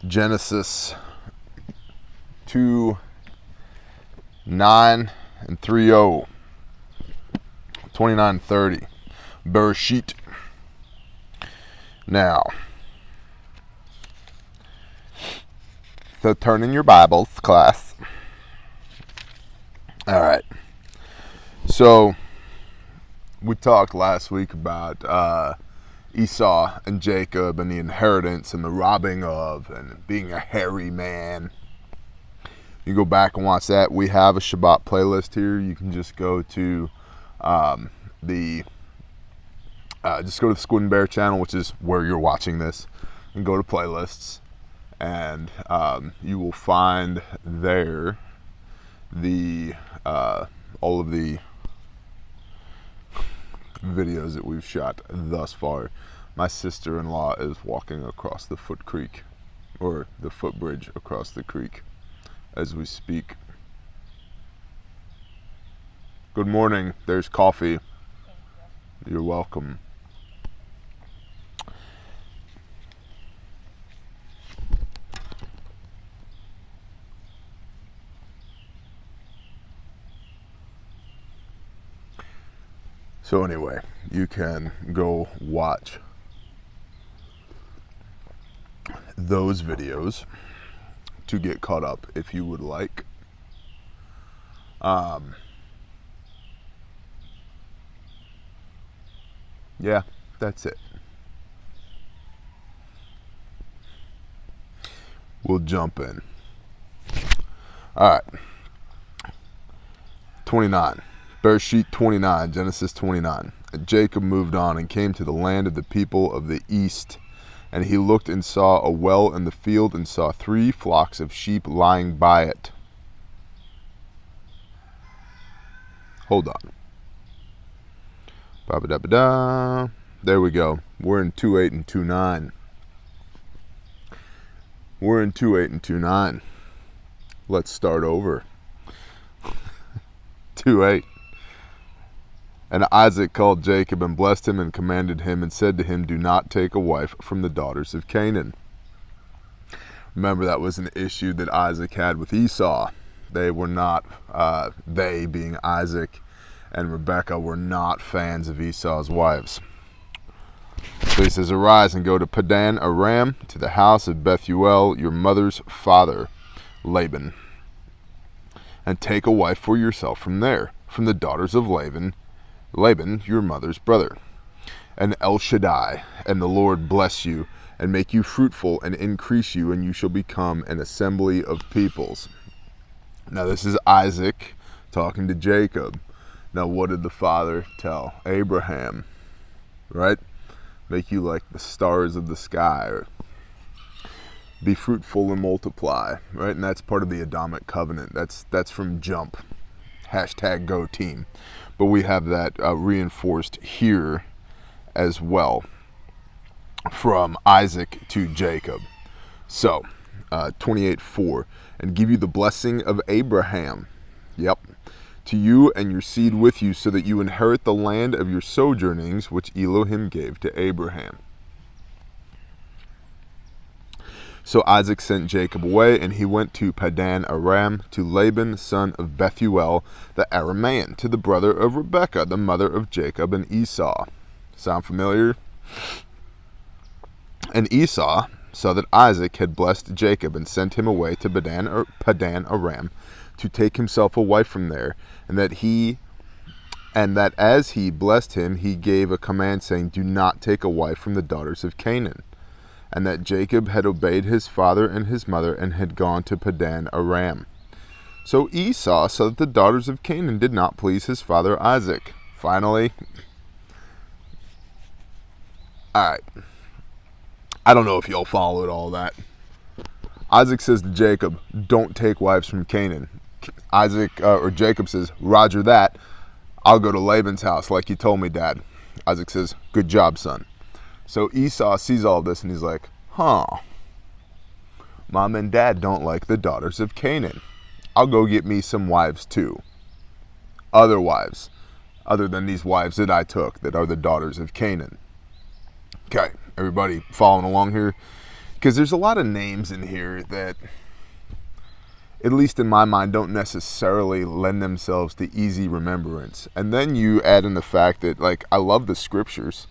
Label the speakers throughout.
Speaker 1: Genesis 2:9 and 3:0, 29:30, Bereshit. Now, so turn in your Bibles, class. All right. So we talked last week about Esau and Jacob and the inheritance and the robbing of and being a hairy man. You go back and watch that. We have a Shabbat playlist here. You can just go to the Squid and Bear channel, which is where you're watching this, and go to playlists, and you will find there the all of the videos that we've shot thus far. My sister-in-law is walking across the foot creek, or the footbridge across the creek, as we speak. Good morning. There's coffee. You're welcome. So anyway, you can go watch those videos to get caught up if you would like. Yeah, that's it. We'll jump in. All right. 29. Bereshit 29, Genesis 29. And Jacob moved on and came to the land of the people of the east. And he looked and saw a well in the field and saw 3 flocks of sheep lying by it. Hold on. Ba-ba-da-ba-da. There we go. We're in 2:8 and 2:9. We're in 2:8 and 2:9. Let's start over. 2:8. And Isaac called Jacob and blessed him and commanded him and said to him, do not take a wife from the daughters of Canaan. Remember, that was an issue that Isaac had with Esau. They were not, they being Isaac and Rebekah, were not fans of Esau's wives. So he says, arise and go to Padan Aram, to the house of Bethuel, your mother's father, Laban, and take a wife for yourself from there, from the daughters of Laban, your mother's brother. And El Shaddai, and the Lord bless you, and make you fruitful, and increase you, and you shall become an assembly of peoples. Now this is Isaac talking to Jacob. Now what did the father tell Abraham? Right? Make you like the stars of the sky, or be fruitful and multiply, right? And that's part of the Adamic covenant. That's from Jump. #Go team. But we have that reinforced here as well from Isaac to Jacob. So 28:4, and give you the blessing of Abraham. Yep. To you and your seed with you, so that you inherit the land of your sojournings, which Elohim gave to Abraham. So Isaac sent Jacob away, and he went to Padan Aram, to Laban, son of Bethuel, the Aramean, to the brother of Rebekah, the mother of Jacob and Esau. Sound familiar? And Esau saw that Isaac had blessed Jacob, and sent him away to Padan Aram, to take himself a wife from there, and that as he blessed him, he gave a command, saying, do not take a wife from the daughters of Canaan. And that Jacob had obeyed his father and his mother, and had gone to Padan Aram. So Esau saw that the daughters of Canaan did not please his father Isaac. Finally, alright, I don't know if y'all followed all that. Isaac says to Jacob, don't take wives from Canaan. Jacob says, roger that, I'll go to Laban's house like you told me, Dad. Isaac says, good job, son. So Esau sees all this, and he's like, Mom and Dad don't like the daughters of Canaan. I'll go get me some wives too. Other wives, other than these wives that I took, that are the daughters of Canaan. Okay, everybody following along here? because there's a lot of names in here that, at least in my mind, don't necessarily lend themselves to easy remembrance. And then you add in the fact that, like, I love the scriptures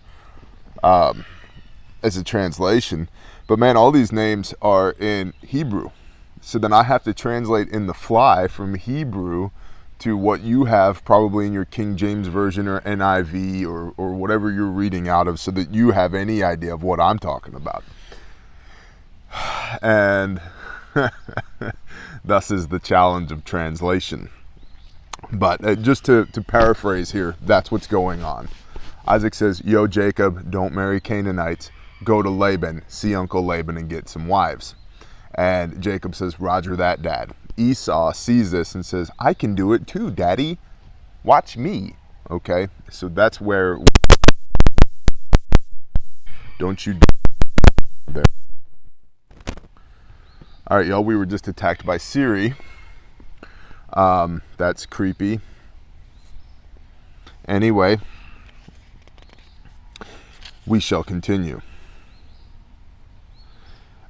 Speaker 1: as a translation, but man, all these names are in Hebrew. So then I have to translate in the fly from Hebrew to what you have probably in your King James Version or NIV or whatever you're reading out of, so that you have any idea of what I'm talking about. And thus is the challenge of translation. But just to paraphrase here, that's what's going on. Isaac says, yo, Jacob, don't marry Canaanites. Go to Laban, see Uncle Laban, and get some wives. And Jacob says, roger that, Dad. Esau sees this and says, I can do it too, Daddy. Watch me. Okay, so that's where... Don't you... There. All right, y'all, we were just attacked by Siri. That's creepy. Anyway, we shall continue.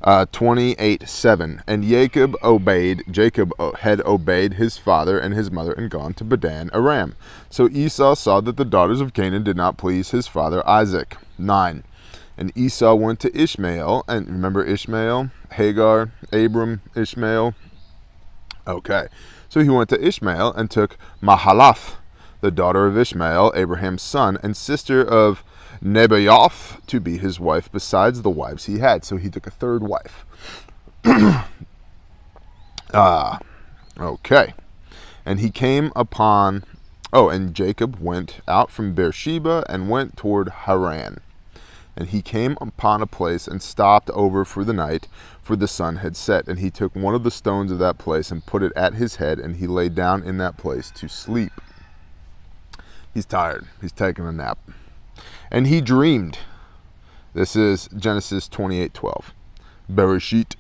Speaker 1: 28:7. And Jacob had obeyed his father and his mother and gone to Padan Aram. So Esau saw that the daughters of Canaan did not please his father Isaac. 9. And Esau went to Ishmael, and remember Ishmael, Hagar, Abram, Ishmael. Okay, so he went to Ishmael and took Mahalath, the daughter of Ishmael, Abraham's son, and sister of Nebaioth, to be his wife besides the wives he had. So he took a third wife. Okay. And he came upon... and Jacob went out from Beersheba and went toward Haran. And he came upon a place and stopped over for the night, for the sun had set. And he took one of the stones of that place and put it at his head, and he lay down in that place to sleep. He's tired. He's taking a nap. And he dreamed. This is Genesis 28:12. Bereshit.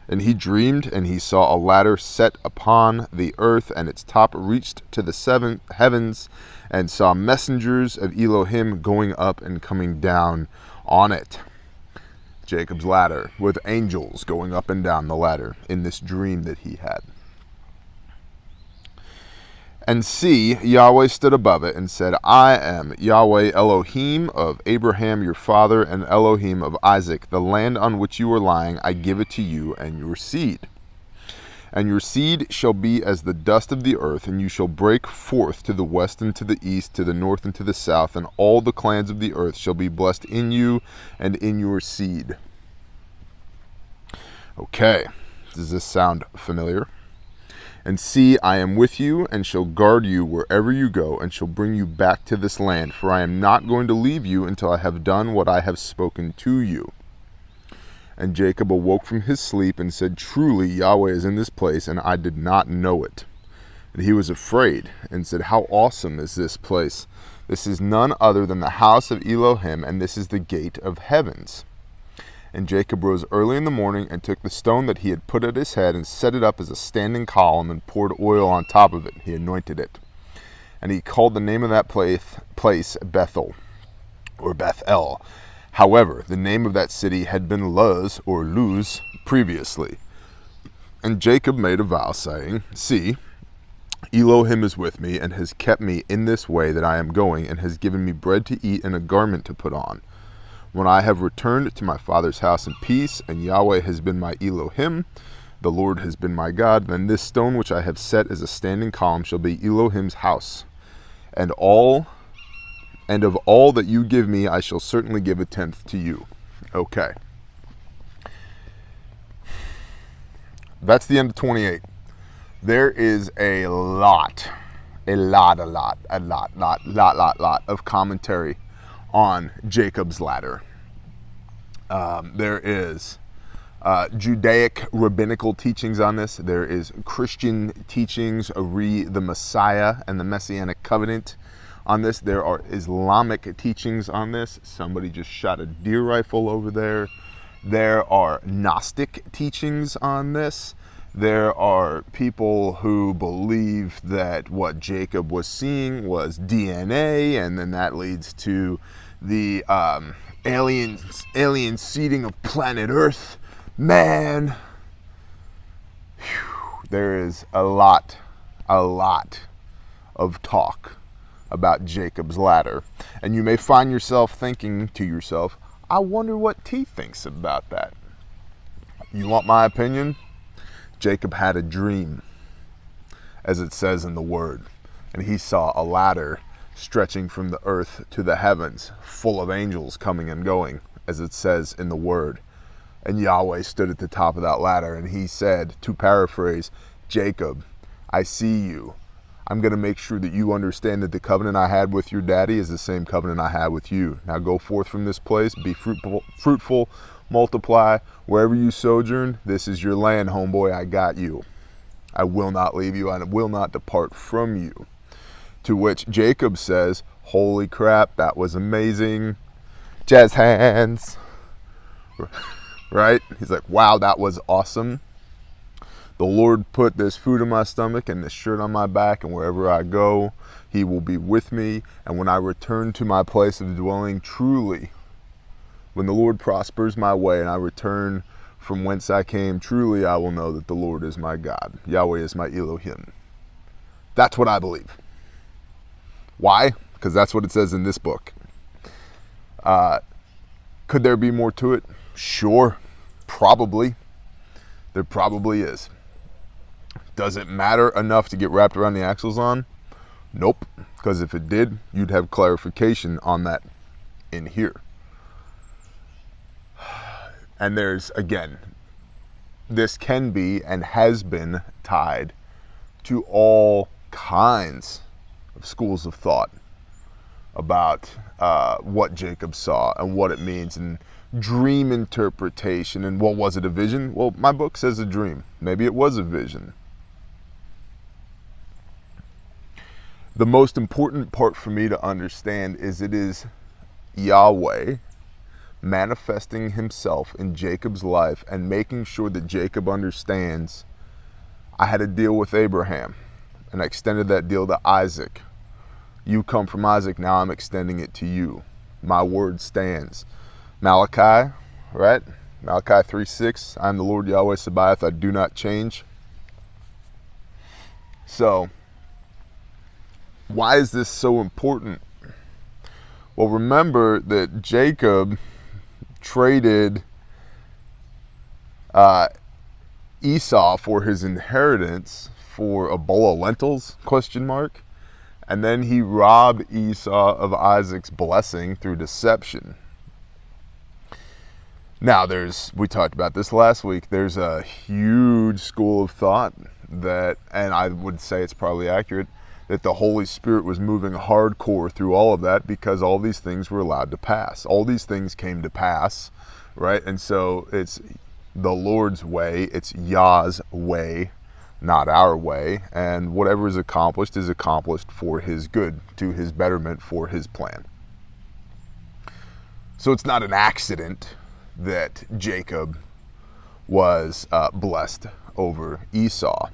Speaker 1: And he dreamed, and he saw a ladder set upon the earth, and its top reached to the 7 heavens, and saw messengers of Elohim going up and coming down on it. Jacob's ladder, with angels going up and down the ladder in this dream that he had. And see, Yahweh stood above it and said, I am Yahweh Elohim of Abraham your father and Elohim of Isaac. The land on which you are lying, I give it to you and your seed. And your seed shall be as the dust of the earth, and you shall break forth to the west and to the east, to the north and to the south, and all the clans of the earth shall be blessed in you and in your seed. Okay, does this sound familiar? And see, I am with you, and shall guard you wherever you go, and shall bring you back to this land. For I am not going to leave you until I have done what I have spoken to you. And Jacob awoke from his sleep, and said, Truly Yahweh is in this place, and I did not know it. And he was afraid, and said, How awesome is this place! This is none other than the house of Elohim, and this is the gate of heavens. And Jacob rose early in the morning and took the stone that he had put at his head and set it up as a standing column and poured oil on top of it. He anointed it. And he called the name of that place Bethel, or Bethel. However, the name of that city had been Luz, or Luz, previously. And Jacob made a vow, saying, See, Elohim is with me, and has kept me in this way that I am going, and has given me bread to eat and a garment to put on. When I have returned to my father's house in peace, and Yahweh has been my Elohim, the Lord has been my God, then this stone which I have set as a standing column shall be Elohim's house. And of all that you give me, I shall certainly give a tenth to you. Okay. That's the end of 28. There is a lot of commentary on Jacob's ladder. There is Judaic rabbinical teachings on this. There is Christian teachings re the Messiah and the Messianic covenant on this. There are Islamic teachings on this. Somebody just shot a deer rifle over there. There are Gnostic teachings on this. There are people who believe that what Jacob was seeing was DNA, and then that leads to the alien seeding of planet Earth. Man, there is a lot of talk about Jacob's ladder. And you may find yourself thinking to yourself, I wonder what T thinks about that. You want my opinion? Jacob had a dream, as it says in the Word, and he saw a ladder stretching from the earth to the heavens, full of angels coming and going, as it says in the Word. And Yahweh stood at the top of that ladder, and he said, to paraphrase, Jacob, I see you. I'm going to make sure that you understand that the covenant I had with your daddy is the same covenant I had with you. Now go forth from this place, be fruitful, multiply. Wherever you sojourn, this is your land, homeboy. I got you. I will not leave you. I will not depart from you. To which Jacob says, holy crap, that was amazing. Jazz hands. Right? He's like, wow, that was awesome. The Lord put this food in my stomach and this shirt on my back, and wherever I go, he will be with me. And when I return to my place of dwelling, truly, when the Lord prospers my way and I return from whence I came, truly I will know that the Lord is my God. Yahweh is my Elohim. That's what I believe. Why? Because that's what it says in this book. Could there be more to it? Sure. Probably. There probably is. Does it matter enough to get wrapped around the axles on? Nope. Because if it did, you'd have clarification on that in here. And there's, again, this can be and has been tied to all kinds of schools of thought about what Jacob saw and what it means, and dream interpretation. And what was it, a vision? Well, my book says a dream. Maybe it was a vision. The most important part for me to understand is it is Yahweh manifesting himself in Jacob's life and making sure that Jacob understands, I had a deal with Abraham and I extended that deal to Isaac. You come from Isaac, now I'm extending it to you. My word stands. Malachi, right? Malachi 3:6, I am the Lord Yahweh Sabaoth, I do not change. So, why is this so important? Well, remember that Jacob traded Esau for his inheritance for a bowl of lentils, ? And then he robbed Esau of Isaac's blessing through deception. Now, we talked about this last week, there's a huge school of thought that, and I would say it's probably accurate, that the Holy Spirit was moving hardcore through all of that because all these things were allowed to pass. All these things came to pass, right? And so it's the Lord's way, it's Yah's way, not our way. And whatever is accomplished for his good, to his betterment, for his plan. So it's not an accident that Jacob was blessed over Esau.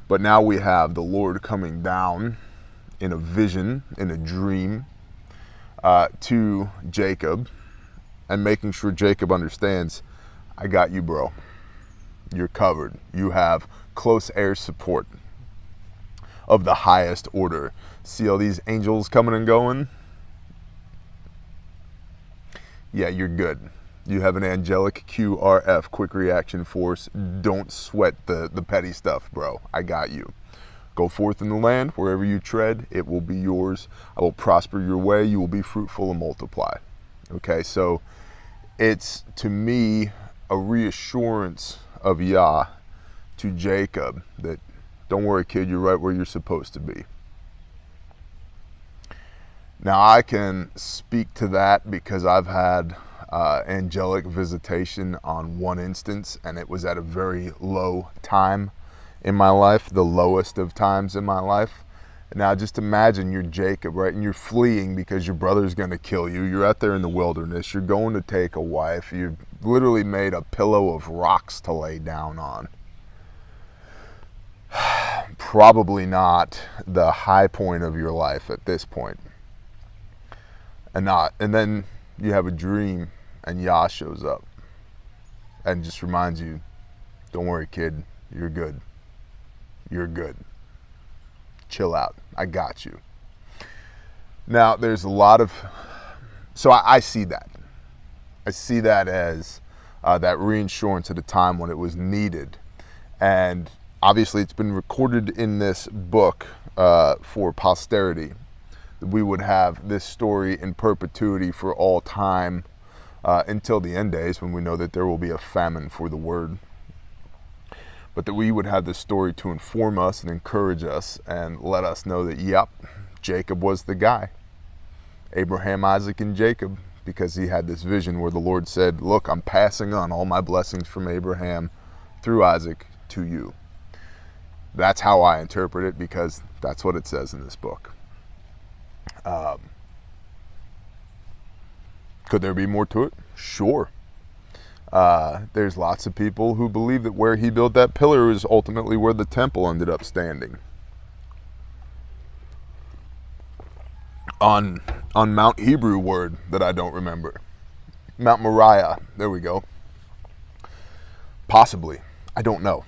Speaker 1: But now we have the Lord coming down in a vision, in a dream, to Jacob, and making sure Jacob understands, I got you, bro. You're covered. You have close air support of the highest order. See all these angels coming and going? Yeah, you're good. You have an angelic QRF, quick reaction force. Don't sweat the petty stuff, bro. I got you. Go forth in the land. Wherever you tread, it will be yours. I will prosper your way. You will be fruitful and multiply. Okay, so it's, to me, a reassurance of Yah to Jacob that, don't worry, kid, you're right where you're supposed to be. Now, I can speak to that because I've had angelic visitation on one instance, and it was at a very low time in my life, the lowest of times in my life. Now just imagine you're Jacob, right? And you're fleeing because your brother's going to kill you. You're out there in the wilderness. You're going to take a wife. You've literally made a pillow of rocks to lay down on. Probably not the high point of your life at this point. And then you have a dream and Yah shows up. and just reminds you, don't worry, kid, you're good. You're good. Chill out. I got you. Now, there's a lot of, so I see that. I see that as that reinsurance at a time when it was needed. And obviously it's been recorded in this book for posterity. We would have this story in perpetuity for all time until the end days, when we know that there will be a famine for the word. But that we would have this story to inform us and encourage us and let us know that, yep, Jacob was the guy. Abraham, Isaac, and Jacob, because he had this vision where the Lord said, look, I'm passing on all my blessings from Abraham through Isaac to you. That's how I interpret it, because that's what it says in this book. Could there be more to it? Sure. There's lots of people who believe that where he built that pillar is ultimately where the temple ended up standing. On Mount Hebrew word that I don't remember. Mount Moriah. There we go. Possibly. I don't know.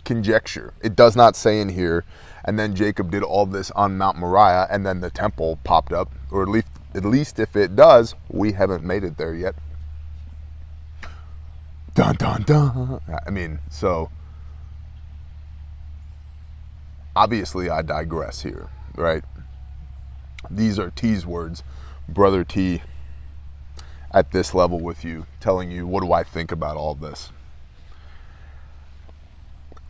Speaker 1: Conjecture. It does not say in here, and then Jacob did all this on Mount Moriah, and then the temple popped up. Or at least if it does, we haven't made it there yet. Dun, dun, dun. I mean, so obviously I digress here, right? These are T's words, Brother T, at this level with you, telling you, what do I think about all this?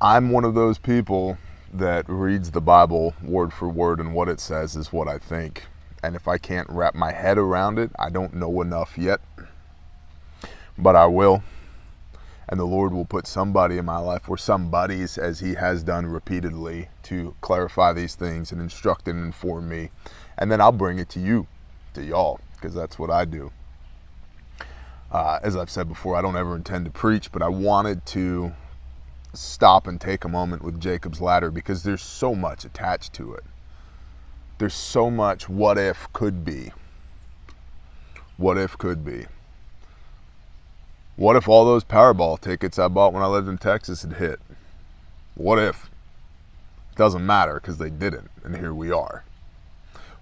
Speaker 1: I'm one of those people that reads the Bible word for word, and what it says is what I think. And if I can't wrap my head around it, I don't know enough yet. But I will. And the Lord will put somebody in my life, or somebodies, as he has done repeatedly, to clarify these things and instruct and inform me. And then I'll bring it to you, to y'all, because that's what I do. As I've said before, I don't ever intend to preach, but I wanted to stop and take a moment with Jacob's ladder, because there's so much attached to it. There's so much what if could be. What if could be. What if all those Powerball tickets I bought when I lived in Texas had hit? What if? It doesn't matter, because they didn't, and here we are.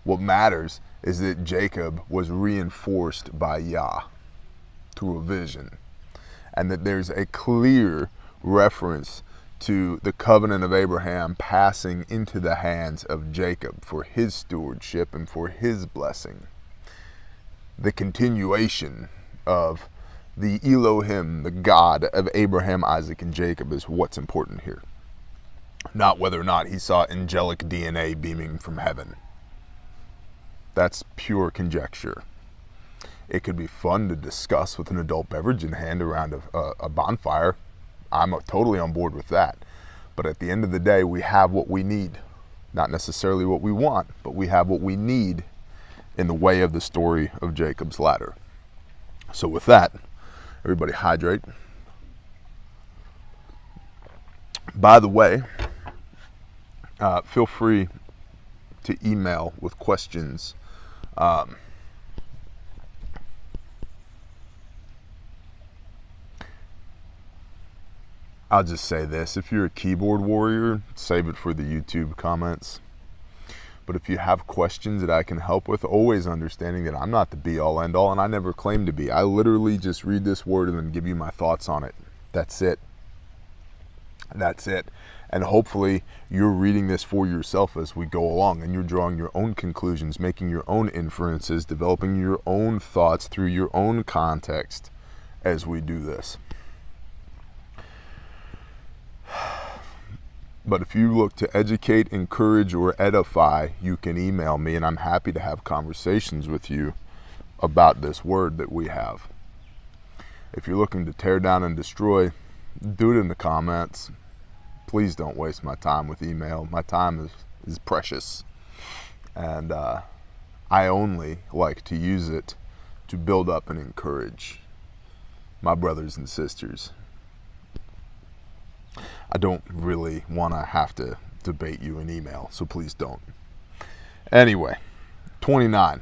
Speaker 1: What matters is that Jacob was reinforced by Yah through a vision, and that there's a clear reference to the covenant of Abraham passing into the hands of Jacob for his stewardship and for his blessing. The continuation of the Elohim, the God of Abraham, Isaac, and Jacob, is what's important here. Not whether or not he saw angelic DNA beaming from heaven. That's pure conjecture. It could be fun to discuss with an adult beverage in hand around a bonfire. I'm totally on board with that. But at the end of the day, we have what we need. Not necessarily what we want, but we have what we need in the way of the story of Jacob's ladder. So with that, everybody hydrate. By the way, feel free to email with questions. I'll just say this. If you're a keyboard warrior, save it for the YouTube comments. But if you have questions that I can help with, always understanding that I'm not the be-all, end-all, and I never claim to be. I literally just read this word and then give you my thoughts on it. That's it. That's it. And hopefully you're reading this for yourself as we go along, and you're drawing your own conclusions, making your own inferences, developing your own thoughts through your own context as we do this. But if you look to educate, encourage, or edify, you can email me, and I'm happy to have conversations with you about this word that we have. If you're looking to tear down and destroy, do it in the comments. Please don't waste my time with email. My time is precious. And I only like to use it to build up and encourage my brothers and sisters. I don't really want to have to debate you in email, so please don't. Anyway, 29.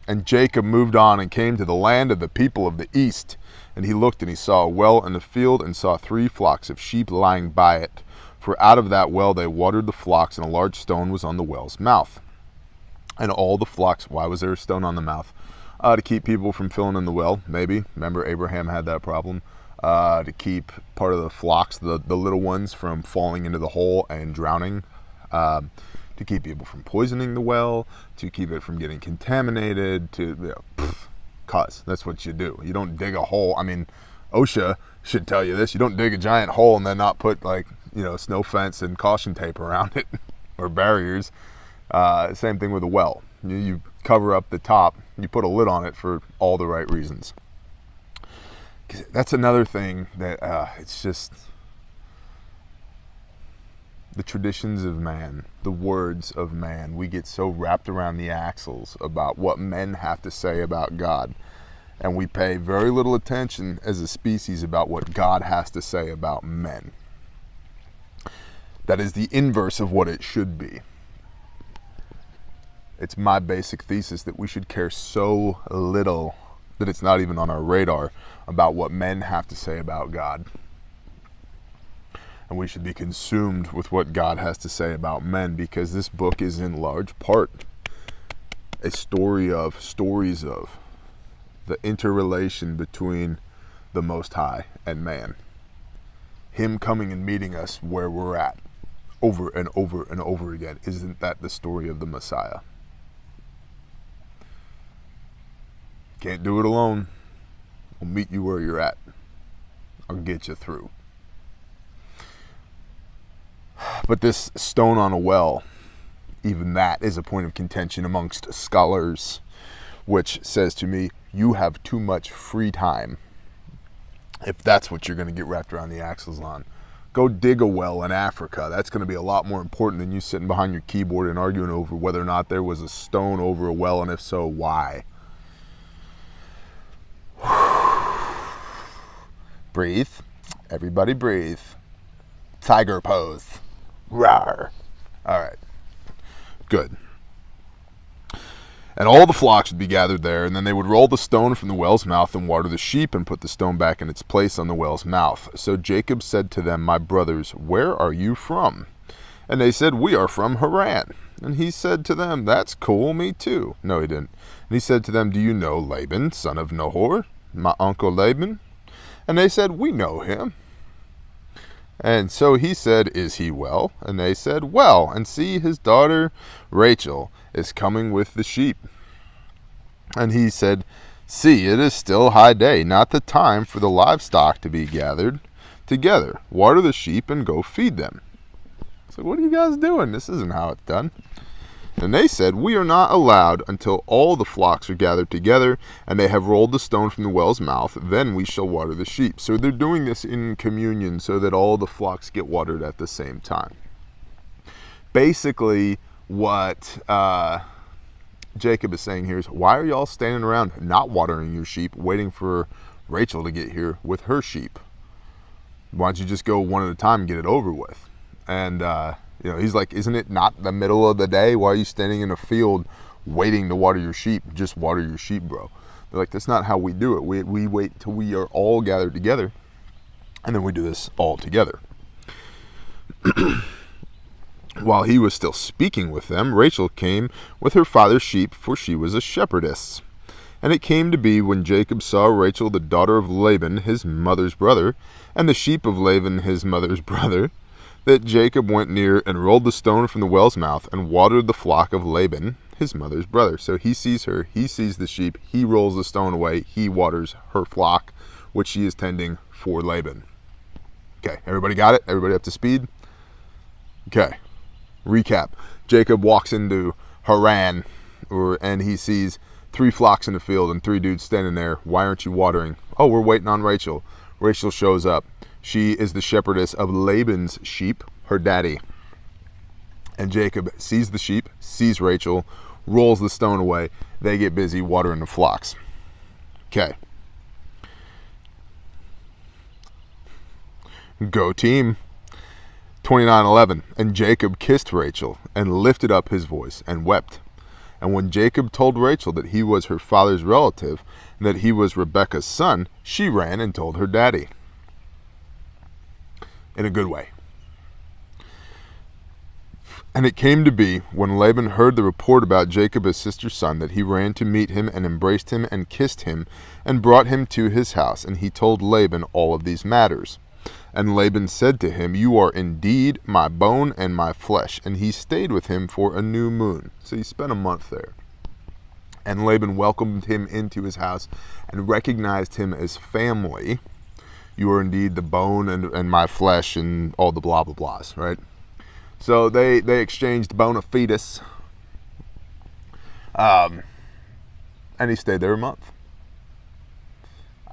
Speaker 1: And Jacob moved on and came to the land of the people of the east. And he looked, and he saw a well in the field, and saw 3 flocks of sheep lying by it. For out of that well they watered the flocks, and a large stone was on the well's mouth. And all the flocks, why was there a stone on the mouth? To keep people from filling in the well, maybe. Remember, Abraham had that problem. To keep part of the flocks, the little ones, from falling into the hole and drowning. To keep people from poisoning the well. To keep it from getting contaminated. Cause that's what you do. You don't dig a hole. I mean, OSHA should tell you this. You don't dig a giant hole and then not put, like, snow fence and caution tape around it or barriers. Same thing with a well. You cover up the top. You put a lid on it for all the right reasons. That's another thing that it's just the traditions of man, the words of man. We get so wrapped around the axles about what men have to say about God. And we pay very little attention as a species about what God has to say about men. That is the inverse of what it should be. It's my basic thesis that we should care so little that it's not even on our radar about what men have to say about God. And we should be consumed with what God has to say about men, because this book is in large part a stories of the interrelation between the Most High and man. Him coming and meeting us where we're at over and over and over again. Isn't that the story of the Messiah? Can't do it alone. I'll meet you where you're at. I'll get you through. But this stone on a well, even that is a point of contention amongst scholars, which says to me, you have too much free time if that's what you're going to get wrapped around the axles on. Go dig a well in Africa. That's going to be a lot more important than you sitting behind your keyboard and arguing over whether or not there was a stone over a well, and if so, why. Breathe. Everybody breathe. Tiger pose. Rawr. All right. Good. And all the flocks would be gathered there, and then they would roll the stone from the well's mouth and water the sheep and put the stone back in its place on the well's mouth. So Jacob said to them, my brothers, where are you from? And they said, we are from Haran. And he said to them, that's cool, me too. No, he didn't. And he said to them, do you know Laban, son of Nahor, my uncle Laban? And they said, we know him. And so he said, is he well? And they said, well. And see, his daughter Rachel is coming with the sheep. And he said, see, it is still high day, not the time for the livestock to be gathered together. Water the sheep and go feed them. So what are you guys doing? This isn't how it's done. And they said, we are not allowed until all the flocks are gathered together, and they have rolled the stone from the well's mouth. Then we shall water the sheep. So they're doing this in communion so that all the flocks get watered at the same time. Basically, what Jacob is saying here is, why are y'all standing around not watering your sheep, waiting for Rachel to get here with her sheep? Why don't you just go one at a time and get it over with? And he's like, isn't it not the middle of the day? Why are you standing in a field waiting to water your sheep? Just water your sheep, bro. They're like, that's not how we do it. We wait till we are all gathered together, and then we do this all together. While he was still speaking with them, Rachel came with her father's sheep, for she was a shepherdess. And it came to be, when Jacob saw Rachel, the daughter of Laban, his mother's brother, and the sheep of Laban, his mother's brother, that Jacob went near and rolled the stone from the well's mouth and watered the flock of Laban, his mother's brother. So he sees her, he sees the sheep, he rolls the stone away, he waters her flock, which she is tending for Laban. Okay, everybody got it? Everybody up to speed? Okay, recap. Jacob walks into Haran, and he sees 3 flocks in the field and 3 dudes standing there. Why aren't you watering? Oh, we're waiting on Rachel. Rachel shows up. She is the shepherdess of Laban's sheep, her daddy. And Jacob sees the sheep, sees Rachel, rolls the stone away. They get busy watering the flocks. Okay. Go team. 29:11. And Jacob kissed Rachel and lifted up his voice and wept. And when Jacob told Rachel that he was her father's relative and that he was Rebekah's son, she ran and told her daddy. In a good way. And it came to be, when Laban heard the report about Jacob his sister's son, that he ran to meet him and embraced him and kissed him and brought him to his house. And he told Laban all of these matters. And Laban said to him, "You are indeed my bone and my flesh." And he stayed with him for a new moon. So he spent a month there. And Laban welcomed him into his house and recognized him as family. You are indeed the bone and my flesh and all the blah, blah, blahs, right? So they exchanged bona fides. And he stayed there a month.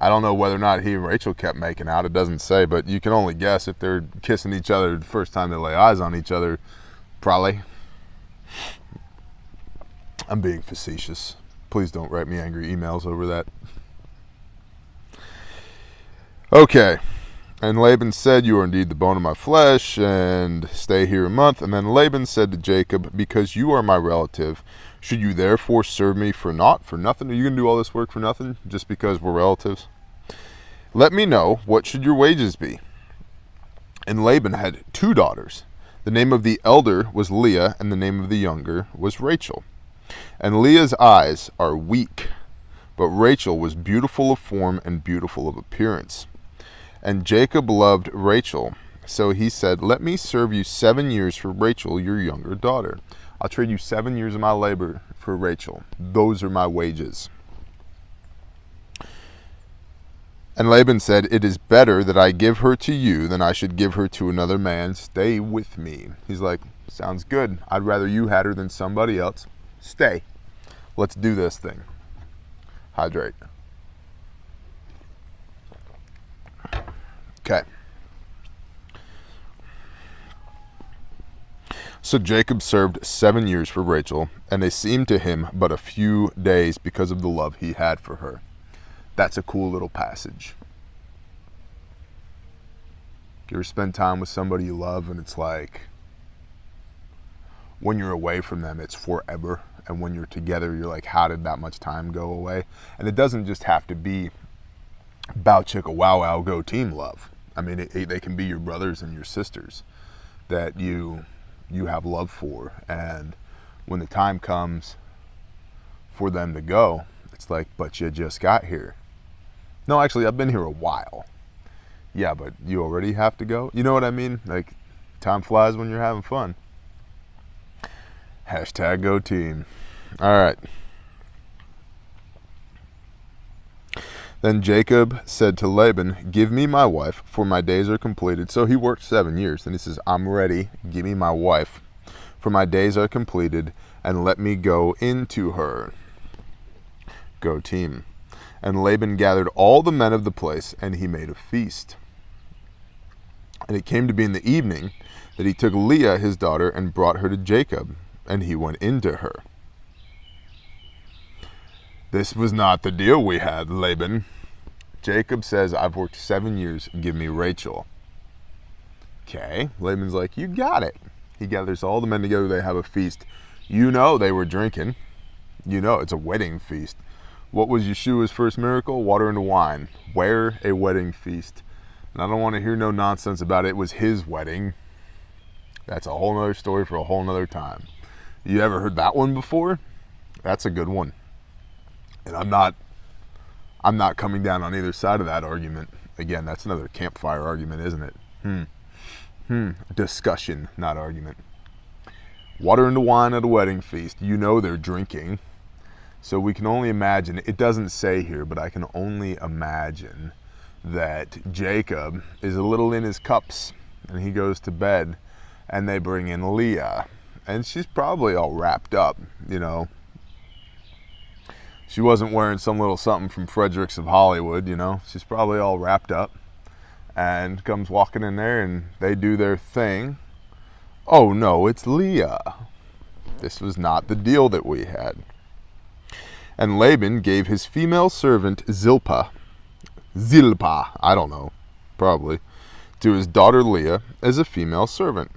Speaker 1: I don't know whether or not he and Rachel kept making out. It doesn't say, but you can only guess if they're kissing each other the first time they lay eyes on each other. Probably. I'm being facetious. Please don't write me angry emails over that. Okay. And Laban said, "You are indeed the bone of my flesh, and stay here a month." And then Laban said to Jacob, "Because you are my relative, should you therefore serve me for naught, for nothing? Are you going to do all this work for nothing, just because we're relatives? Let me know, what should your wages be?" And Laban had 2 daughters. The name of the elder was Leah, and the name of the younger was Rachel. And Leah's eyes are weak, but Rachel was beautiful of form and beautiful of appearance. And Jacob loved Rachel, so he said, "Let me serve you 7 years for Rachel, your younger daughter. I'll trade you 7 years of my labor for Rachel. Those are my wages." And Laban said, "It is better that I give her to you than I should give her to another man. Stay with me." He's like, "Sounds good. I'd rather you had her than somebody else. Stay. Let's do this thing." Hydrate. Okay. So Jacob served 7 years for Rachel, and they seemed to him but a few days because of the love he had for her. That's a cool little passage. You ever spend time with somebody you love and it's like, when you're away from them, it's forever. And when you're together, you're like, how did that much time go away? And it doesn't just have to be bow chicka wow wow go team love. I mean, they can be your brothers and your sisters that you have love for. And when the time comes for them to go, it's like, but you just got here. No, actually, I've been here a while. Yeah, but you already have to go? You know what I mean? Like, time flies when you're having fun. Hashtag go team. All right. Then Jacob said to Laban, "Give me my wife, for my days are completed." So he worked 7 years. Then he says, "I'm ready. Give me my wife, for my days are completed, and let me go into her." Go team. And Laban gathered all the men of the place, and he made a feast. And it came to be in the evening that he took Leah his daughter and brought her to Jacob, and he went into her. "This was not the deal we had, Laban." Jacob says, "I've worked 7 years. Give me Rachel." Okay. Laban's like, "You got it." He gathers all the men together. They have a feast. You know they were drinking. You know it's a wedding feast. What was Yeshua's first miracle? Water into wine. Where? A wedding feast. And I don't want to hear no nonsense about it. It was his wedding. That's a whole nother story for a whole nother time. You ever heard that one before? That's a good one. And I'm not coming down on either side of that argument. Again, that's another campfire argument, isn't it? Discussion, not argument. Water into wine at a wedding feast. You know they're drinking. So we can only imagine, it doesn't say here, but I can only imagine that Jacob is a little in his cups and he goes to bed and they bring in Leah. And she's probably all wrapped up, you know. She wasn't wearing some little something from Fredericks of Hollywood, you know. She's probably all wrapped up and comes walking in there and they do their thing. Oh no, it's Leah. This was not the deal that we had. And Laban gave his female servant Zilpah, I don't know, probably, to his daughter Leah as a female servant.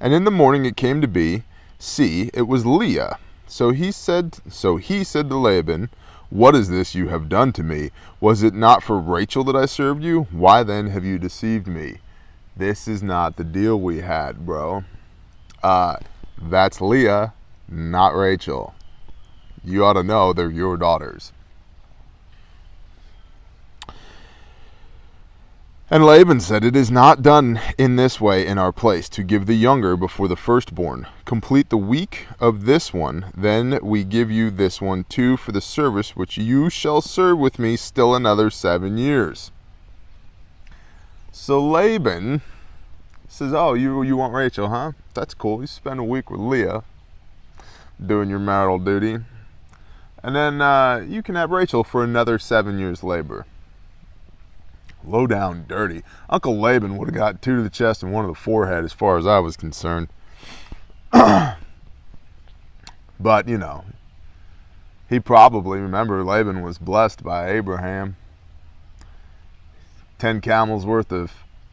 Speaker 1: And in the morning it came to be, see, it was Leah. So he said to Laban, "What is this you have done to me? Was it not for Rachel that I served you? Why then have you deceived me?" This is not the deal we had, bro. That's Leah, not Rachel. You ought to know they're your daughters. And Laban said, "It is not done in this way in our place, to give the younger before the firstborn. Complete the week of this one, then we give you this one too for the service which you shall serve with me still another 7 years." So Laban says, "Oh, you want Rachel, huh? That's cool. You spend a week with Leah doing your marital duty. And then you can have Rachel for another 7 years labor." Low down dirty. Uncle Laban would have got 2 to the chest and 1 to the forehead as far as I was concerned. But, you know, he probably, remember, Laban was blessed by Abraham. 10 camels worth of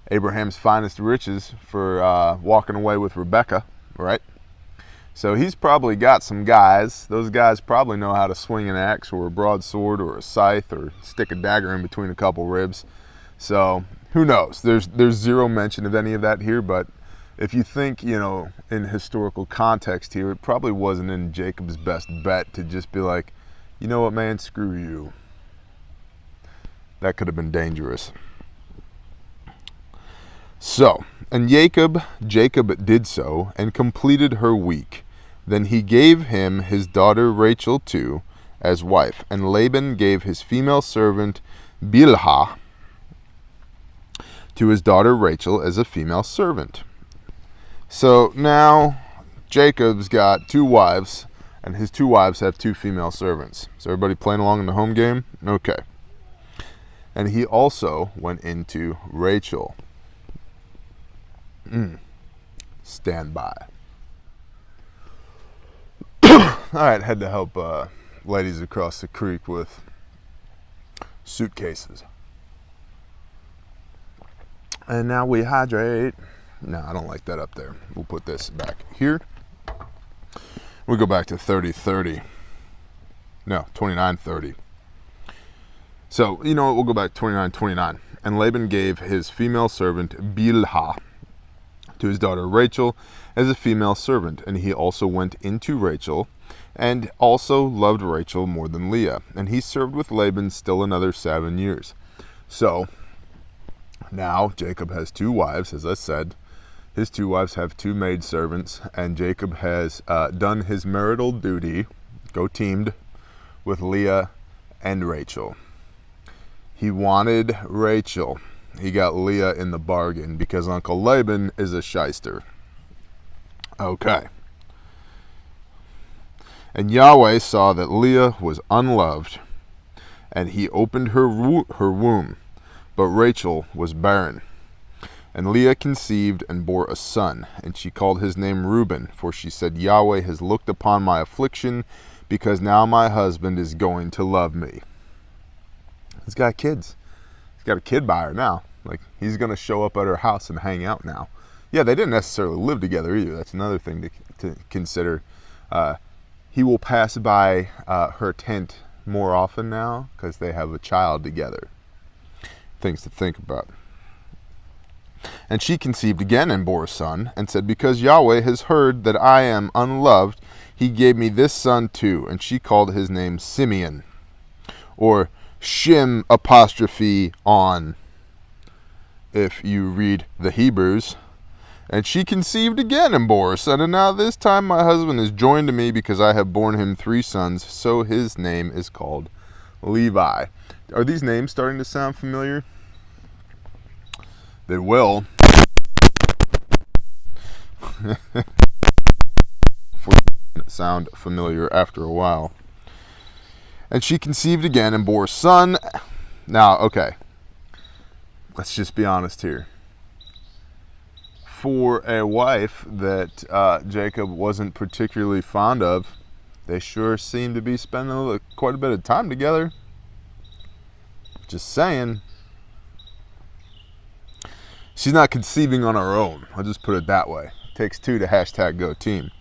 Speaker 1: Abraham's finest riches for walking away with Rebekah, right? So he's probably got some guys. Those guys probably know how to swing an axe or a broadsword or a scythe or stick a dagger in between a couple ribs. So who knows? There's zero mention of any of that here, but if you think, you know, in historical context here, it probably wasn't in Jacob's best bet to just be like, "You know what, man, screw you." That could have been dangerous. So, and Jacob did so, and completed her week. Then he gave him his daughter Rachel too, as wife, and Laban gave his female servant Bilhah to his daughter Rachel as a female servant. So now Jacob's got 2 wives, and his 2 wives have 2 female servants. So everybody playing along in the home game? Okay. And he also went into Rachel. Stand by. Alright, had to help ladies across the creek with suitcases. And now we hydrate. No, I don't like that up there. We'll put this back here. We go back to 30:30. No, 29:30. So, you know what? We'll go back to 29:29. And Laban gave his female servant Bilhah to his daughter Rachel as a female servant. And he also went into Rachel, and also loved Rachel more than Leah. And he served with Laban still another 7 years. So, now Jacob has 2 wives, as I said. His 2 wives have 2 maidservants, and Jacob has done his marital duty, go teamed, with Leah and Rachel. He wanted Rachel. He got Leah in the bargain because Uncle Laban is a shyster. Okay. And Yahweh saw that Leah was unloved, and he opened her womb. But Rachel was barren. And Leah conceived and bore a son, and she called his name Reuben, for she said, "Yahweh has looked upon my affliction, because now my husband is going to love me." He's got kids. He's got a kid by her now. Like, he's going to show up at her house and hang out now. Yeah, they didn't necessarily live together either. That's another thing to consider. He will pass by her tent more often now because they have a child together. Things to think about. And she conceived again and bore a son, and said, "Because Yahweh has heard that I am unloved, he gave me this son too." And she called his name Simeon, or Shim apostrophe on, if you read the Hebrews. And she conceived again and bore a son, and now this time my husband is joined to me, because I have borne him 3 sons, so his name is called Levi. Are these names starting to sound familiar? They will. Sound familiar after a while. And she conceived again and bore a son. Now, okay. Let's just be honest here. For a wife that Jacob wasn't particularly fond of, they sure seem to be spending quite a bit of time together. Just saying. She's not conceiving on her own. I'll just put it that way. It takes 2 to #GoTeam.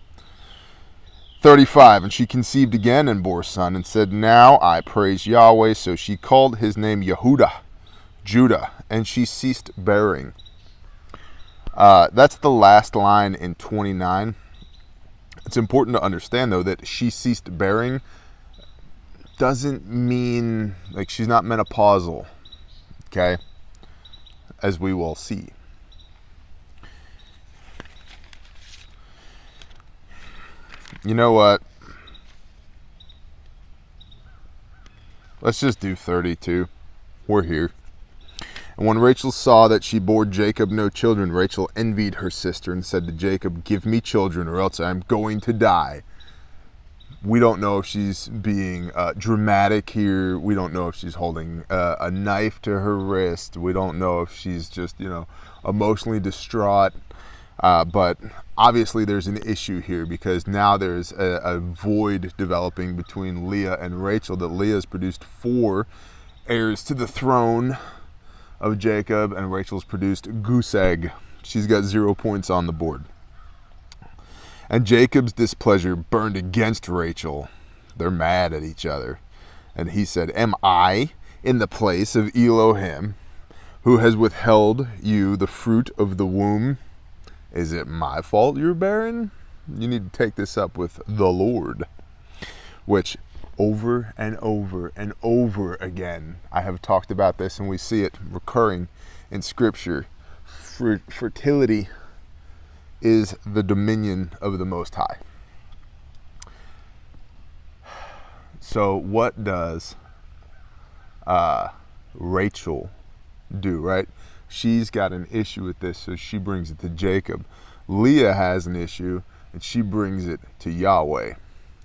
Speaker 1: 35, and she conceived again and bore a son, and said, now I praise Yahweh. So she called his name Yehuda, Judah, and she ceased bearing. That's the last line in 29. It's important to understand, though, that she ceased bearing doesn't mean, like, she's not menopausal, okay, as we will see. You know what? Let's just do 32. We're here. And when Rachel saw that she bore Jacob no children, Rachel envied her sister and said to Jacob, give me children or else I'm going to die. We don't know if she's being dramatic here. We don't know if she's holding a knife to her wrist. We don't know if she's just, emotionally distraught. But obviously there's an issue here, because now there's a void developing between Leah and Rachel, that Leah has produced 4 heirs to the throne of Jacob, and Rachel's produced goose egg. She's got 0 points on the board. And Jacob's displeasure burned against Rachel. They're mad at each other. And he said, am I in the place of Elohim, who has withheld you the fruit of the womb? Is it my fault you're barren? You need to take this up with the Lord. Which, over and over and over again, I have talked about this, and we see it recurring in Scripture. Fertility is the dominion of the Most High. So what does Rachel do, right? She's got an issue with this, so she brings it to Jacob. Leah has an issue, and she brings it to Yahweh.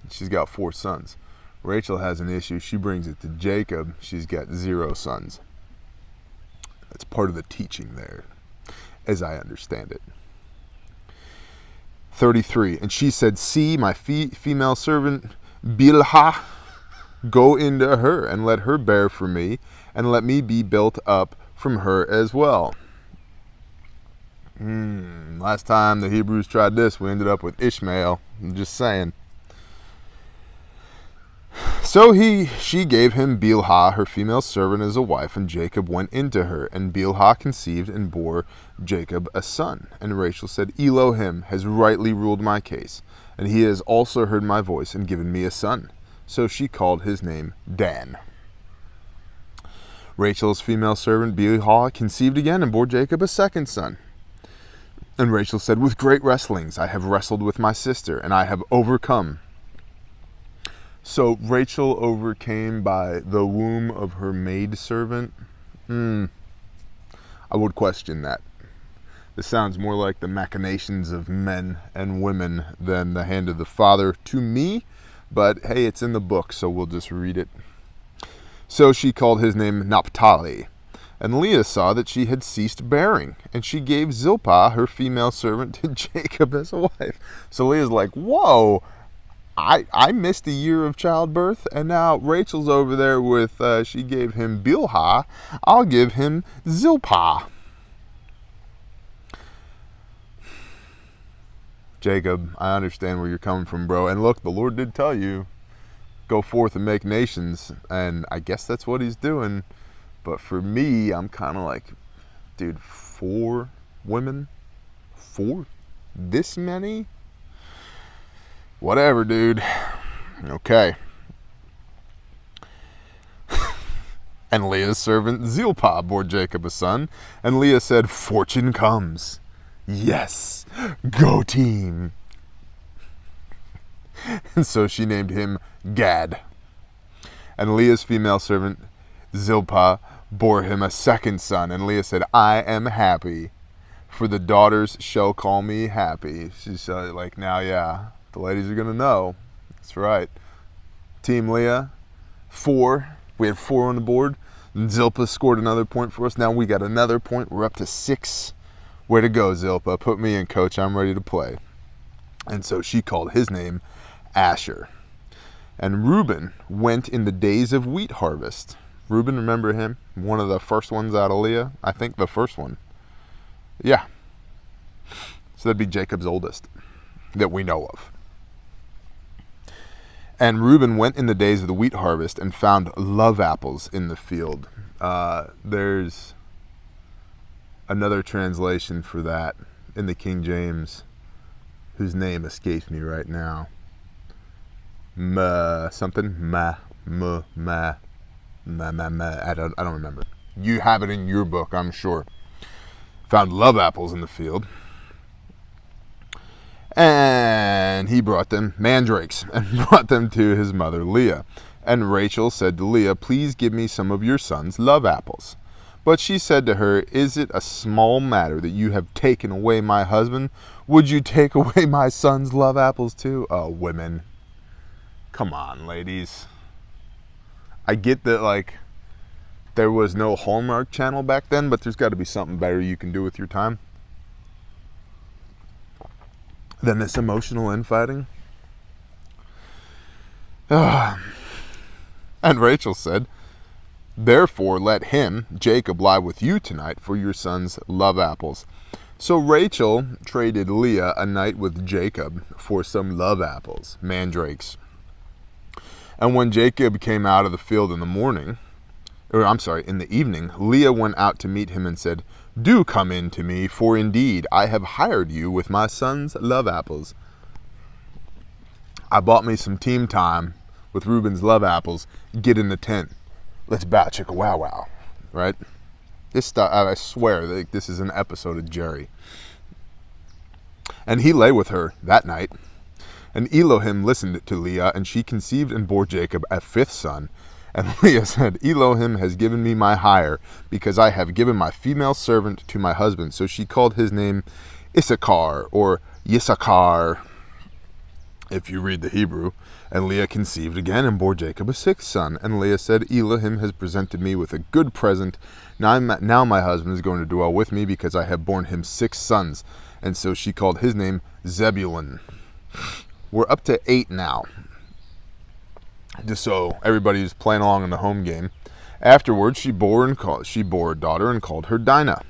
Speaker 1: She's got 4 sons. Rachel has an issue. She brings it to Jacob. She's got 0 sons. That's part of the teaching there, as I understand it. 33, and she said, see my female servant Bilhah, go into her, and let her bear for me, and let me be built up from her as well. Last time the Hebrews tried this, we ended up with Ishmael. I'm just saying. So she gave him Bilhah, her female servant, as a wife, and Jacob went into her. And Bilhah conceived and bore Jacob a son. And Rachel said, Elohim has rightly ruled my case, and he has also heard my voice and given me a son. So she called his name Dan. Rachel's female servant Bilhah conceived again and bore Jacob a second son. And Rachel said, with great wrestlings I have wrestled with my sister, and I have overcome. So Rachel overcame by the womb of her maidservant. I would question that. This sounds more like the machinations of men and women than the hand of the Father to me. But hey, it's in the book, so we'll just read it. So she called his name Naphtali. And Leah saw that she had ceased bearing, and she gave Zilpah, her female servant, to Jacob as a wife. So Leah's like, whoa, I missed a year of childbirth, and now Rachel's over there with, she gave him Bilhah, I'll give him Zilpah. Jacob, I understand where you're coming from, bro. And look, the Lord did tell you, go forth and make nations, and I guess that's what he's doing. But for me, I'm kind of like, dude, 4 women? 4? This many? Whatever, dude. Okay. And Leah's servant Zilpah bore Jacob a son, and Leah said, fortune comes. Yes, go team. And so she named him Gad. And Leah's female servant Zilpah bore him a second son, and Leah said, I am happy, for the daughters shall call me happy. She's like, now, yeah, the ladies are going to know. That's right. Team Leah, 4. We had 4 on the board. And Zilpah scored another point for us. Now we got another point. We're up to 6. Way to go, Zilpah. Put me in, coach. I'm ready to play. And so she called his name Asher. And Reuben went in the days of wheat harvest. Reuben, remember him? One of the first ones out of Leah. I think the first one. Yeah. So that'd be Jacob's oldest that we know of. And Reuben went in the days of the wheat harvest and found love apples in the field. There's another translation for that in the King James, whose name escapes me right now. I don't remember. You have it in your book, I'm sure. Found love apples in the field. And he brought them mandrakes and brought them to his mother Leah. And Rachel said to Leah, please give me some of your son's love apples. But she said to her, is it a small matter that you have taken away my husband? Would you take away my son's love apples too? Oh, women. Come on, ladies. I get that, like, there was no Hallmark Channel back then, but there's got to be something better you can do with your time than this emotional infighting. And Rachel said, therefore let him, Jacob, lie with you tonight for your son's love apples. So Rachel traded Leah a night with Jacob for some love apples, mandrakes. And when Jacob came out of the field in the evening, Leah went out to meet him and said, do come in to me, for indeed I have hired you with my son's love apples. I bought me some team time with Reuben's love apples. Get in the tent. Let's bow chicka wow wow. Right? This stuff, I swear, this is an episode of Jerry. And he lay with her that night. And Elohim listened to Leah, and she conceived and bore Jacob a fifth son. And Leah said, Elohim has given me my hire, because I have given my female servant to my husband. So she called his name Issachar, or Yissachar, if you read the Hebrew. And Leah conceived again and bore Jacob a sixth son. And Leah said, Elohim has presented me with a good present. Now my husband is going to dwell with me, because I have borne him 6 sons. And so she called his name Zebulun. We're up to 8 now, just so everybody's playing along in the home game. Afterwards, she bore a daughter and called her Dinah.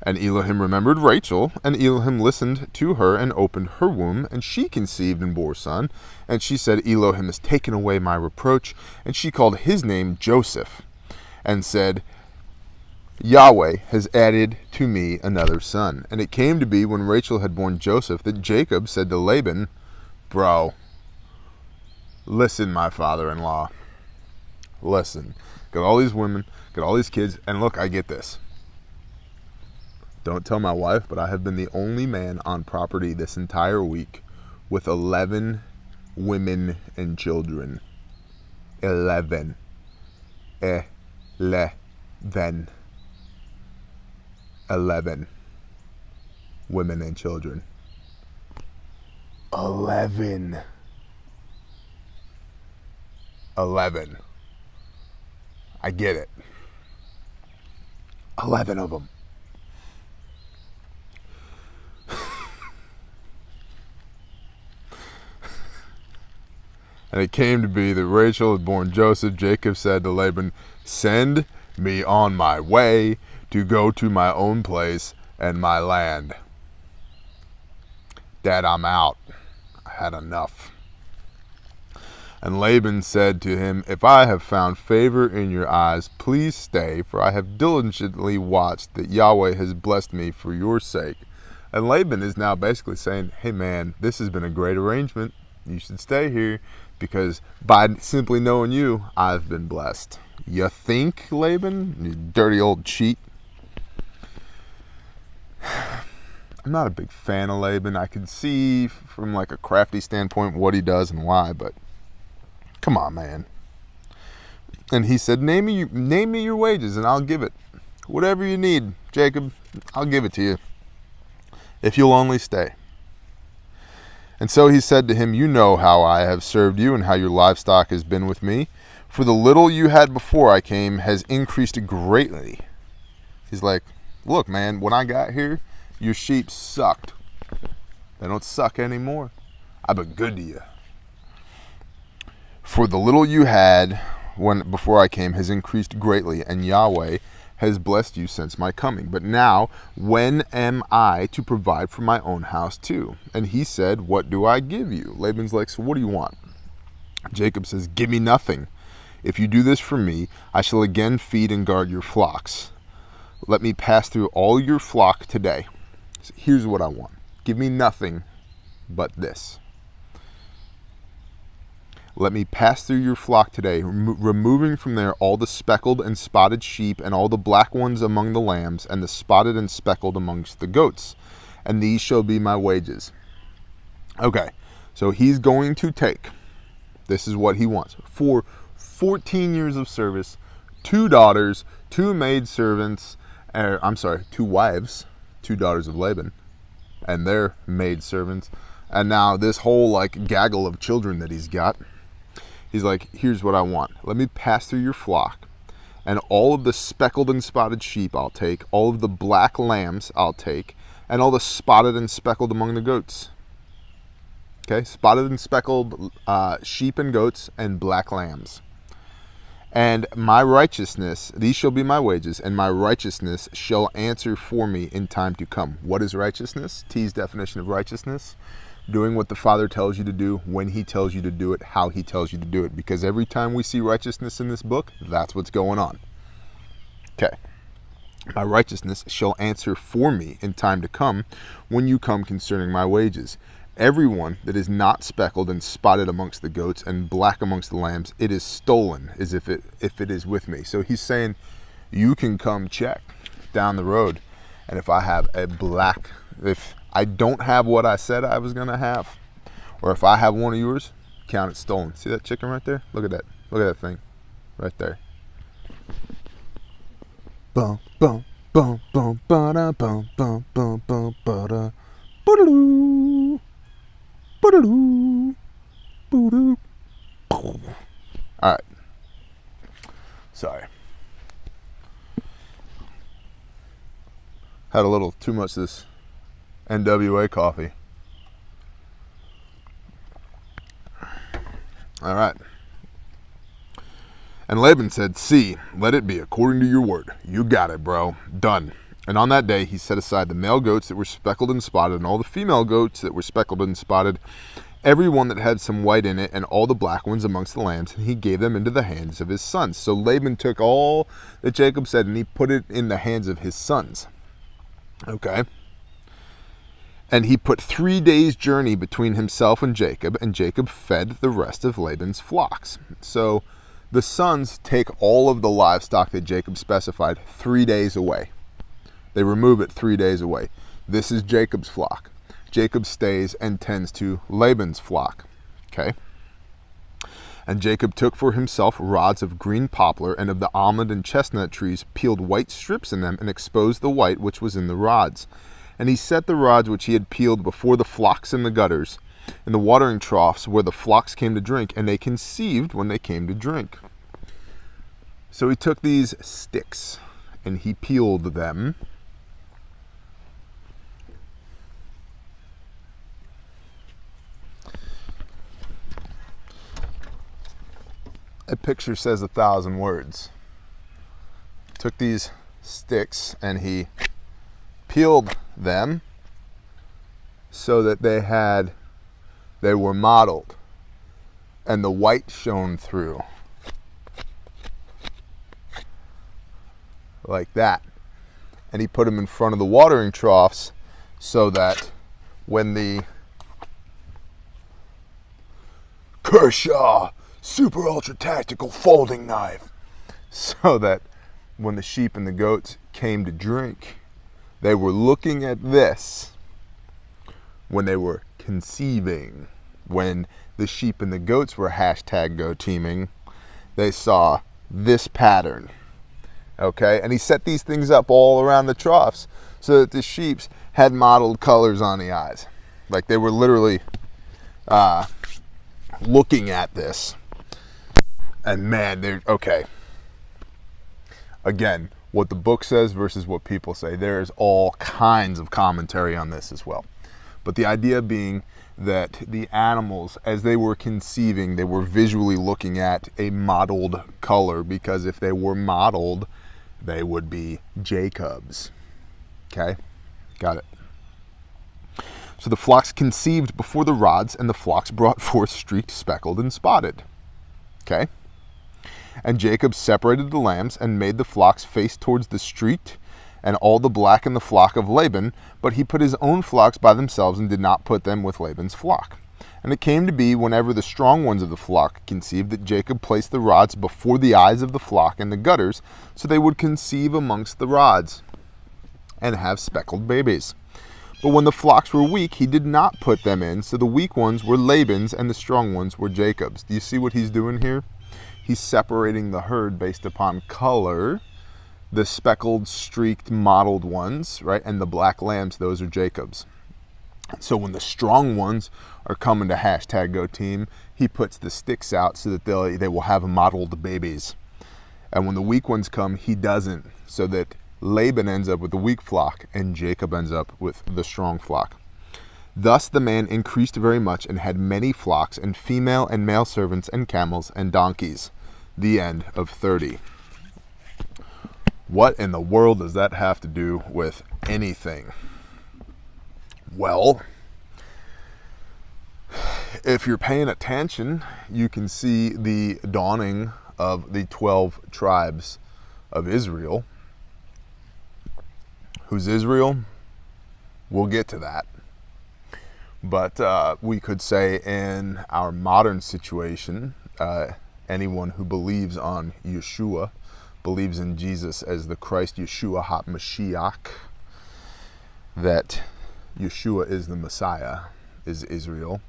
Speaker 1: And Elohim remembered Rachel, and Elohim listened to her and opened her womb, and she conceived and bore a son. And she said, Elohim has taken away my reproach. And she called his name Joseph, and said, Yahweh has added to me another son. And it came to be when Rachel had borne Joseph that Jacob said to Laban, bro, listen, my father-in-law, listen. Got all these women, got all these kids, and look, I get this. Don't tell my wife, but I have been the only man on property this entire week with 11 women and children. 11. 11 women and children. 11. 11. I get it. 11 of them. And it came to be that Rachel had borne Joseph. Jacob said to Laban, send me on my way to go to my own place and my land. Dad, I'm out. I had enough. And Laban said to him, if I have found favor in your eyes, please stay, for I have diligently watched that Yahweh has blessed me for your sake. And Laban is now basically saying, hey man, this has been a great arrangement. You should stay here, because by simply knowing you, I've been blessed. You think, Laban? You dirty old cheat. I'm not a big fan of Laban. I can see from like a crafty standpoint what he does and why, but come on, man. And he said, name me your wages and I'll give it. Whatever you need, Jacob, I'll give it to you, if you'll only stay. And so he said to him, you know how I have served you and how your livestock has been with me. For the little you had before I came has increased greatly. He's like, look, man, when I got here, your sheep sucked. They don't suck anymore. I've been good to you. For the little you had before I came has increased greatly, and Yahweh has blessed you since my coming. But now, when am I to provide for my own house too? And he said, what do I give you? Laban's like, so what do you want? Jacob says, give me nothing. If you do this for me, I shall again feed and guard your flocks. Let me pass through all your flock today. So here's what I want. Give me nothing but this. Let me pass through your flock today, removing from there all the speckled and spotted sheep and all the black ones among the lambs and the spotted and speckled amongst the goats. And these shall be my wages. Okay, so he's going to take, this is what he wants, for 14 years of service, 2 daughters, 2 maidservants, 2 wives, 2 daughters of Laban, and their maidservants, and now this whole like gaggle of children that he's got. He's like, here's what I want. Let me pass through your flock, and all of the speckled and spotted sheep I'll take, all of the black lambs I'll take, and all the spotted and speckled among the goats. Okay, spotted and speckled sheep and goats and black lambs. And my righteousness, these shall be my wages, and my righteousness shall answer for me in time to come. What is righteousness? T's definition of righteousness: doing what the Father tells you to do, when he tells you to do it, how he tells you to do it. Because every time we see righteousness in this book, that's what's going on. Okay. My righteousness shall answer for me in time to come, when you come concerning my wages. Everyone that is not speckled and spotted amongst the goats and black amongst the lambs, it is stolen as if it is with me. So he's saying, you can come check down the road, and if I have if I don't have what I said I was going to have, or if I have one of yours, count it stolen. See that chicken right there? Look at that. Look at that thing right there. Bum, bum, bum, bum, ba-da, bum, bum, bum, bum, ba-da, ba-da-doo, ba-da-doo, ba-da-doo. All right. Sorry. Had a little too much of this NWA coffee. All right. And Laban said, see, let it be according to your word. You got it, bro. Done. And on that day he set aside the male goats that were speckled and spotted, and all the female goats that were speckled and spotted, every one that had some white in it, and all the black ones amongst the lambs, and he gave them into the hands of his sons. So Laban took all that Jacob said, and he put it in the hands of his sons. Okay. And he put 3 days' journey between himself and Jacob fed the rest of Laban's flocks. So the sons take all of the livestock that Jacob specified 3 days away. They remove it 3 days away. This is Jacob's flock. Jacob stays and tends to Laban's flock. Okay. And Jacob took for himself rods of green poplar and of the almond and chestnut trees, peeled white strips in them, and exposed the white which was in the rods. And he set the rods which he had peeled before the flocks in the gutters, in the watering troughs where the flocks came to drink, and they conceived when they came to drink. So he took these sticks and he peeled them. A picture says 1,000 words. Took these sticks and he peeled them so that they were mottled and the white shone through like that. And he put them in front of the watering troughs so that when the Kershaw super ultra tactical folding knife, so that when the sheep and the goats came to drink, they were looking at this when they were conceiving. When the sheep and the goats were #go teaming, they saw this pattern. Okay, and he set these things up all around the troughs so that the sheeps had mottled colors on the eyes. Like they were literally looking at this. And man, they're okay. Again, what the book says versus what people say. There's all kinds of commentary on this as well. But the idea being that the animals, as they were conceiving, they were visually looking at a mottled color, because if they were mottled, they would be Jacob's. Okay? Got it. So the flocks conceived before the rods, and the flocks brought forth streaked, speckled, and spotted. Okay. And Jacob separated the lambs and made the flocks face towards the street, and all the black in the flock of Laban, but he put his own flocks by themselves and did not put them with Laban's flock. And it came to be, whenever the strong ones of the flock conceived, that Jacob placed the rods before the eyes of the flock in the gutters, so they would conceive amongst the rods and have speckled babies. But when the flocks were weak, he did not put them in, so the weak ones were Laban's and the strong ones were Jacob's. Do you see what he's doing here? He's separating the herd based upon color. The speckled, streaked, mottled ones, right, and the black lambs, those are Jacob's. So when the strong ones are coming to hashtag go team, he puts the sticks out so that they will have mottled babies. And when the weak ones come, he doesn't, so that Laban ends up with the weak flock and Jacob ends up with the strong flock. Thus the man increased very much and had many flocks and female and male servants and camels and donkeys. The end of 30. What in the world does that have to do with anything? Well, if you're paying attention, you can see the dawning of the 12 tribes of Israel. Who's Israel? We'll get to that. But we could say in our modern situation, anyone who believes on Yeshua, believes in Jesus as the Christ Yeshua HaMashiach, that Yeshua is the Messiah, is Israel.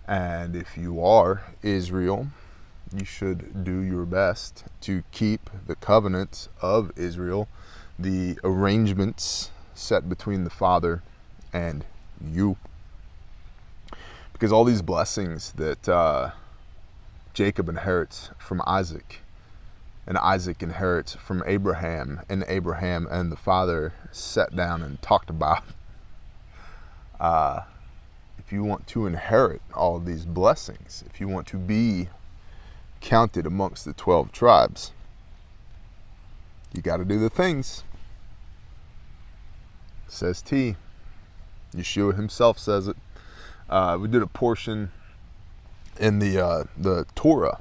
Speaker 1: And if you are Israel, you should do your best to keep the covenants of Israel, the arrangements set between the Father and you. Because all these blessings that Jacob inherits from Isaac, and Isaac inherits from Abraham, and Abraham and the Father sat down and talked about, if you want to inherit all of these blessings, if you want to be counted amongst the 12 tribes, you got to do the things. Says T. Yeshua himself says it. We did a portion in the Torah,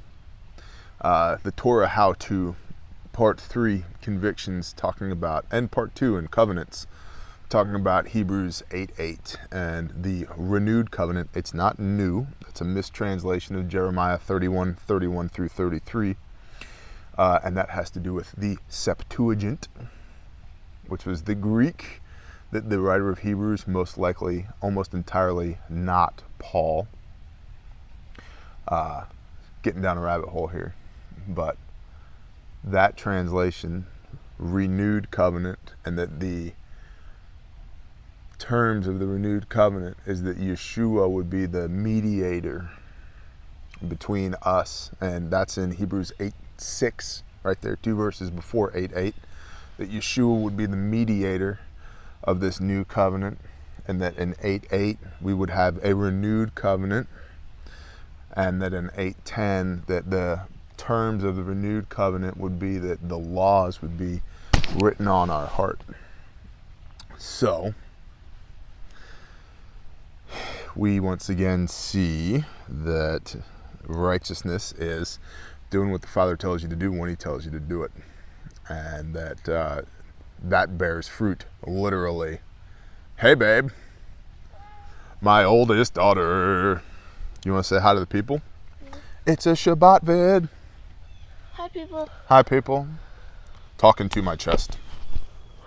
Speaker 1: the Torah How To, Part 3, Convictions, talking about, and Part 2 in Covenants, talking about Hebrews 8:8 and the renewed covenant. It's not new. It's a mistranslation of Jeremiah 31:31 through 33. And that has to do with the Septuagint, which was the Greek that the writer of Hebrews, most likely, almost entirely not Paul. Getting down a rabbit hole here. But that translation, renewed covenant, and that the terms of the renewed covenant is that Yeshua would be the mediator between us, and that's in Hebrews 8:6, right there, 2 verses before 8:8, that Yeshua would be the mediator of this new covenant, and that in 8:8 we would have a renewed covenant, and that in 8:10 that the terms of the renewed covenant would be that the laws would be written on our heart. So we once again see that righteousness is doing what the Father tells you to do when he tells you to do it, and that that bears fruit, literally. Hey babe, my oldest daughter, you want to say hi to the people? Mm-hmm. It's a Shabbat vid.
Speaker 2: Hi people.
Speaker 1: Hi people. Talking to my chest.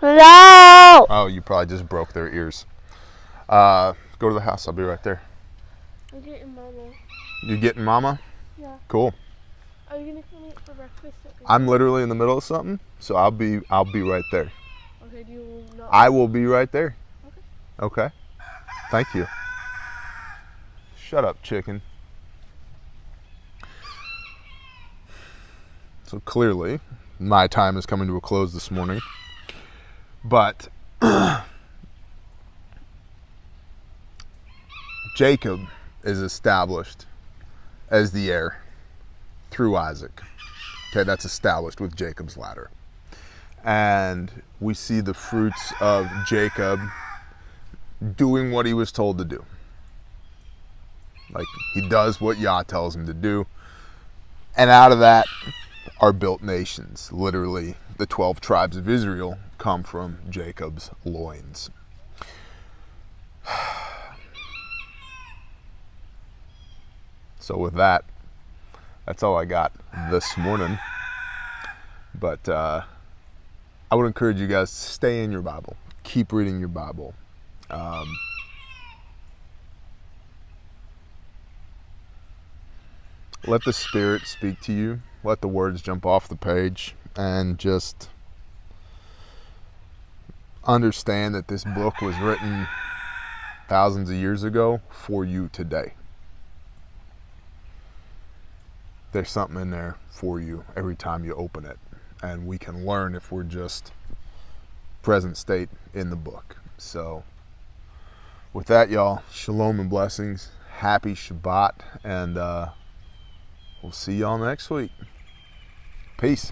Speaker 2: Hello.
Speaker 1: Oh, you probably just broke their ears. Go to the house. I'll be right there.
Speaker 2: I'm getting Mama.
Speaker 1: You getting Mama?
Speaker 2: Yeah.
Speaker 1: Cool.
Speaker 2: Are you gonna come eat for breakfast?
Speaker 1: I'm literally in the middle of something, so I'll be right there.
Speaker 2: Okay. Do you not?
Speaker 1: I will be right there.
Speaker 2: Okay.
Speaker 1: Okay. Thank you. Shut up, chicken. So clearly, my time is coming to a close this morning. But Jacob is established as the heir through Isaac. Okay, that's established with Jacob's ladder. And we see the fruits of Jacob doing what he was told to do. Like, he does what Yah tells him to do. And out of that are built nations. Literally, the 12 tribes of Israel come from Jacob's loins. So with that, that's all I got this morning. But I would encourage you guys to stay in your Bible. Keep reading your Bible. Let the Spirit speak to you. Let the words jump off the page. And just understand that this book was written thousands of years ago for you today. There's something in there for you every time you open it. And we can learn if we're just present state in the book. So with that, y'all, shalom and blessings. Happy Shabbat. And we'll see y'all next week. Peace.